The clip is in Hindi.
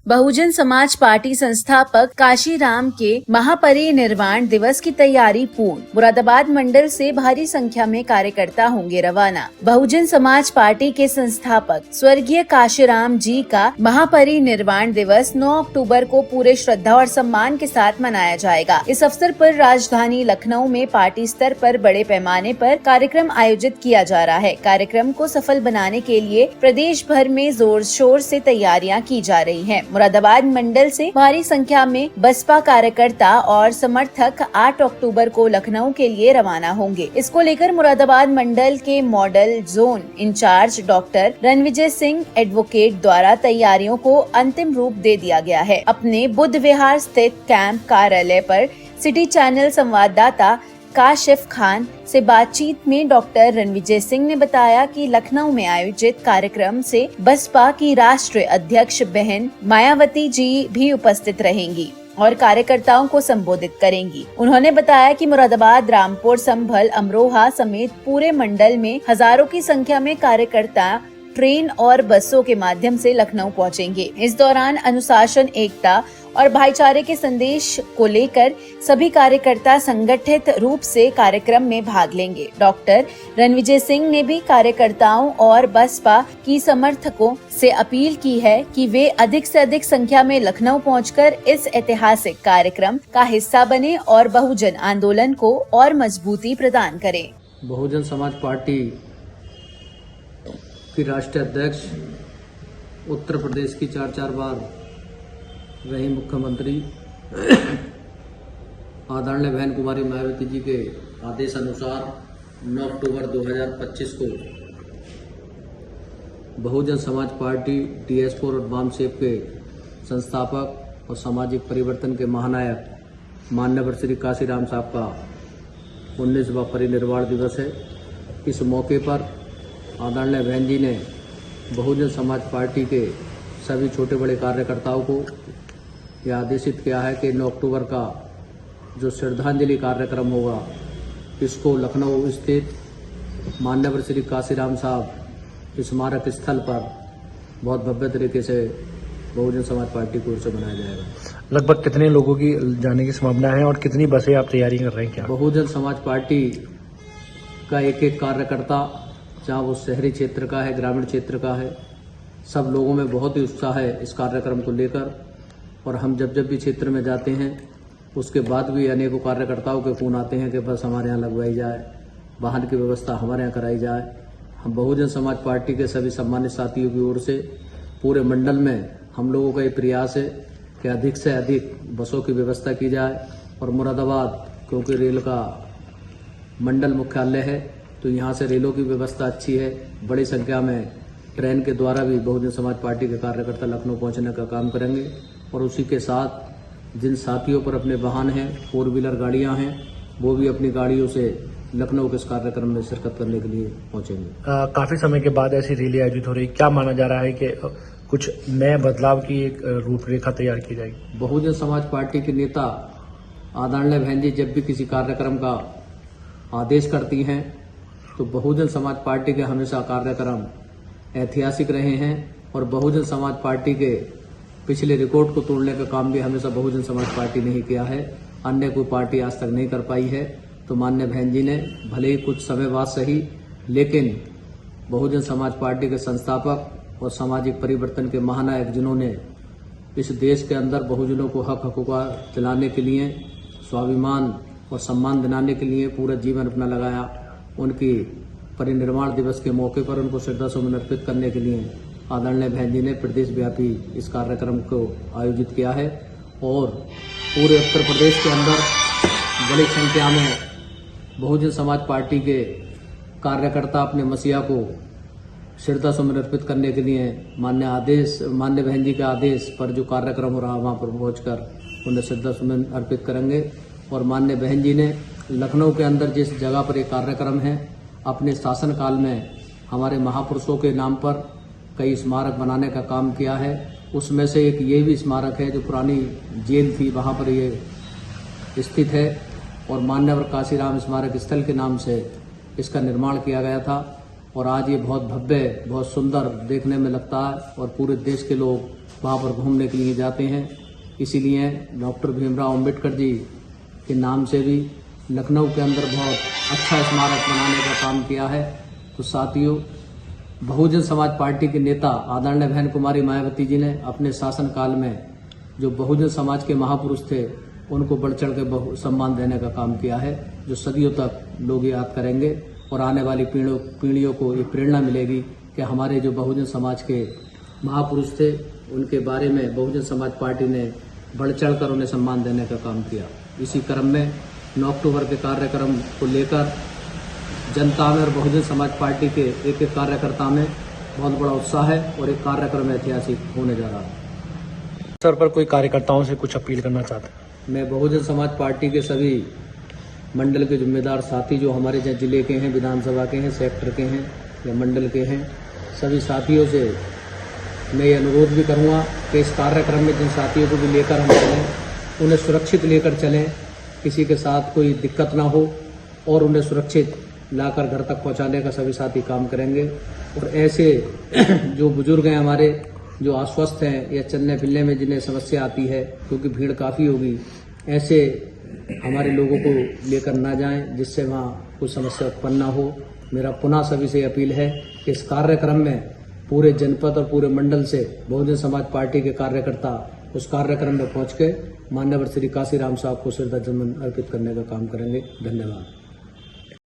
बहुजन समाज पार्टी संस्थापक काशीराम के महापरिनिर्वाण दिवस की तैयारी पूर्ण। मुरादाबाद मंडल से भारी संख्या में कार्यकर्ता होंगे रवाना। बहुजन समाज पार्टी के संस्थापक स्वर्गीय काशीराम जी का महापरिनिर्वाण दिवस 9 अक्टूबर को पूरे श्रद्धा और सम्मान के साथ मनाया जाएगा। इस अवसर पर राजधानी लखनऊ में पार्टी स्तर पर बड़े पैमाने पर कार्यक्रम आयोजित किया जा रहा है। कार्यक्रम को सफल बनाने के लिए प्रदेश भर में जोर शोर से तैयारियां की जा रही हैं। मुरादाबाद मंडल से भारी संख्या में बसपा कार्यकर्ता और समर्थक 8 अक्टूबर को लखनऊ के लिए रवाना होंगे। इसको लेकर मुरादाबाद मंडल के model zone incharge doctor Ranvijay Singh advocate द्वारा तैयारियों को अंतिम रूप दे दिया गया है। अपने बुद्ध विहार स्थित कैंप कार्यालय पर सिटी चैनल संवाददाता काशिफ खान से बातचीत में डॉक्टर रणविजय सिंह ने बताया कि लखनऊ में आयोजित कार्यक्रम से बसपा की राष्ट्रीय अध्यक्ष बहन मायावती जी भी उपस्थित रहेंगी और कार्यकर्ताओं को संबोधित करेंगी। उन्होंने बताया कि मुरादाबाद, रामपुर, संभल, अमरोहा समेत पूरे मंडल में हजारों की संख्या में कार्यकर्ता ट्रेन और बसों के माध्यम से लखनऊ पहुंचेंगे। इस दौरान अनुशासन, एकता और भाईचारे के संदेश को लेकर सभी कार्यकर्ता संगठित रूप से कार्यक्रम में भाग लेंगे। डॉक्टर रणविजय सिंह ने भी कार्यकर्ताओं और बसपा की समर्थकों से अपील की है कि वे अधिक से अधिक संख्या में लखनऊ पहुंचकर इस ऐतिहासिक कार्यक्रम का हिस्सा बने और बहुजन आंदोलन को और मजबूती प्रदान करें। बहुजन समाज पार्टी की राष्ट्रीय अध्यक्ष, उत्तर प्रदेश की 4 बार रही मुख्यमंत्री आदरणीय बहन कुमारी मायावती जी के आदेश अनुसार 9 अक्टूबर 2025 को बहुजन समाज पार्टी TS4 और वामसेप के संस्थापक और सामाजिक परिवर्तन के महानायक माननीय श्री काशीराम साहब का 19वां परिनिर्वाण दिवस है। इस मौके पर आदरणीय बहन जी ने बहुजन समाज पार्टी के सभी छोटे बड़े कार्यकर्ताओं को यह आदेशित किया है कि 9 अक्टूबर का जो श्रद्धांजलि कार्यक्रम होगा, इसको लखनऊ स्थित माननीय श्री काशीराम साहब स्मारक स्थल पर बहुत भव्य तरीके से बहुजन समाज पार्टी की ओर से बनाया जाएगा। लगभग कितने लोगों की जाने की संभावना है और कितनी बसें आप तैयारी कर रहे हैं? क्या बहुजन समाज पार्टी का एक कार्यकर्ता, चाहे वो शहरी क्षेत्र का है, ग्रामीण क्षेत्र का है, सब लोगों में बहुत ही उत्साह है इस कार्यक्रम को लेकर। और हम जब भी क्षेत्र में जाते हैं, उसके बाद भी अनेकों कार्यकर्ताओं के फोन आते हैं कि बस हमारे यहाँ लगवाई जाए, वाहन की व्यवस्था हमारे यहाँ कराई जाए। हम बहुजन समाज पार्टी के सभी सम्मानित साथियों की ओर से पूरे मंडल में हम लोगों का ये प्रयास है कि अधिक से अधिक बसों की व्यवस्था की जाए। और मुरादाबाद क्योंकि रेल का मंडल मुख्यालय है, तो यहाँ से रेलों की व्यवस्था अच्छी है। बड़ी संख्या में ट्रेन के द्वारा भी बहुजन समाज पार्टी के कार्यकर्ता लखनऊ पहुँचने का काम करेंगे। और उसी के साथ जिन साथियों पर अपने वाहन हैं, 4 व्हीलर गाड़ियाँ हैं, वो भी अपनी गाड़ियों से लखनऊ के इस कार्यक्रम में शिरकत करने के लिए पहुँचेंगे। काफी समय के बाद ऐसी रैली आयोजित हो रही, क्या माना जा रहा है कि कुछ नए बदलाव की एक रूपरेखा तैयार की जाएगी? बहुजन समाज पार्टी के नेता आदरणीय बहन जी जब भी किसी कार्यक्रम का आदेश करती हैं, तो बहुजन समाज पार्टी के हमेशा कार्यक्रम ऐतिहासिक रहे हैं। और बहुजन समाज पार्टी के पिछले रिकॉर्ड को तोड़ने का काम भी हमेशा बहुजन समाज पार्टी ने ही किया है, अन्य कोई पार्टी आज तक नहीं कर पाई है। तो माननीय बहन जी ने भले ही कुछ समय बाद सही, लेकिन बहुजन समाज पार्टी के संस्थापक और सामाजिक परिवर्तन के महानायक, जिन्होंने इस देश के अंदर बहुजनों को हक हकूक़ दिलाने के लिए, स्वाभिमान और सम्मान दिलाने के लिए पूरा जीवन अपना लगाया, उनकी परिनिर्वाण दिवस के मौके पर उनको श्रद्धासुमन अर्पित करने के लिए आदरणीय बहन जी ने प्रदेश व्यापी इस कार्यक्रम को आयोजित किया है। और पूरे उत्तर प्रदेश के अंदर बड़ी संख्या में बहुजन समाज पार्टी के कार्यकर्ता अपने मसीहा को श्रद्धासुमन अर्पित करने के लिए माननीय बहन जी के आदेश पर जो कार्यक्रम हो रहा है, वहाँ पर पहुँचकर उन्हें श्रद्धासुमन अर्पित करेंगे। और माननीय बहन जी ने लखनऊ के अंदर जिस जगह पर एक कार्यक्रम है, अपने शासनकाल में हमारे महापुरुषों के नाम पर कई स्मारक बनाने का काम किया है। उसमें से एक ये भी स्मारक है जो पुरानी जेल थी, वहाँ पर ये स्थित है। और माननीय काशीराम स्मारक स्थल के नाम से इसका निर्माण किया गया था। और आज ये बहुत भव्य, बहुत सुंदर देखने में लगता है और पूरे देश के लोग वहाँ पर घूमने के लिए जाते हैं। इसीलिए डॉक्टर भीमराव अंबेडकर जी के नाम से भी लखनऊ के अंदर बहुत अच्छा स्मारक बनाने का काम किया है। तो साथियों, बहुजन समाज पार्टी के नेता आदरणीय बहन कुमारी मायावती जी ने अपने शासनकाल में जो बहुजन समाज के महापुरुष थे उनको बढ़ चढ़ के सम्मान देने का काम किया है, जो सदियों तक लोग याद करेंगे और आने वाली पीढ़ियों को ये प्रेरणा मिलेगी कि हमारे जो बहुजन समाज के महापुरुष थे उनके बारे में बहुजन समाज पार्टी ने बढ़ चढ़ कर उन्हें सम्मान देने का काम किया। इसी क्रम में 9 अक्टूबर के कार्यक्रम को लेकर जनता में और बहुजन समाज पार्टी के एक एक कार्यकर्ता में बहुत बड़ा उत्साह है और एक कार्यक्रम ऐतिहासिक होने जा रहा है। सर पर कोई कार्यकर्ताओं से कुछ अपील करना चाहते हैं? मैं बहुजन समाज पार्टी के सभी मंडल के जिम्मेदार साथी जो हमारे जिले के हैं, विधानसभा के हैं, सेक्टर के हैं या मंडल के हैं, सभी साथियों से मैं ये अनुरोध भी करूँगा कि इस कार्यक्रम में जिन साथियों को भी लेकर हम चलें उन्हें सुरक्षित लेकर चलें, किसी के साथ कोई दिक्कत ना हो और उन्हें सुरक्षित लाकर घर तक पहुंचाने का सभी साथी काम करेंगे। और ऐसे जो बुजुर्ग हैं हमारे, जो अस्वस्थ हैं या चलने फिरने में जिन्हें समस्या आती है क्योंकि भीड़ काफ़ी होगी, ऐसे हमारे लोगों को लेकर ना जाएं जिससे वहाँ कोई समस्या उत्पन्न ना हो। मेरा पुनः सभी से अपील है कि इस कार्यक्रम में पूरे जनपद और पूरे मंडल से बहुजन समाज पार्टी के कार्यकर्ता उस कार्यक्रम में पहुंच के मान्यवर श्री काशीराम साहब को श्रद्धांजलि अर्पित करने का काम करेंगे। धन्यवाद।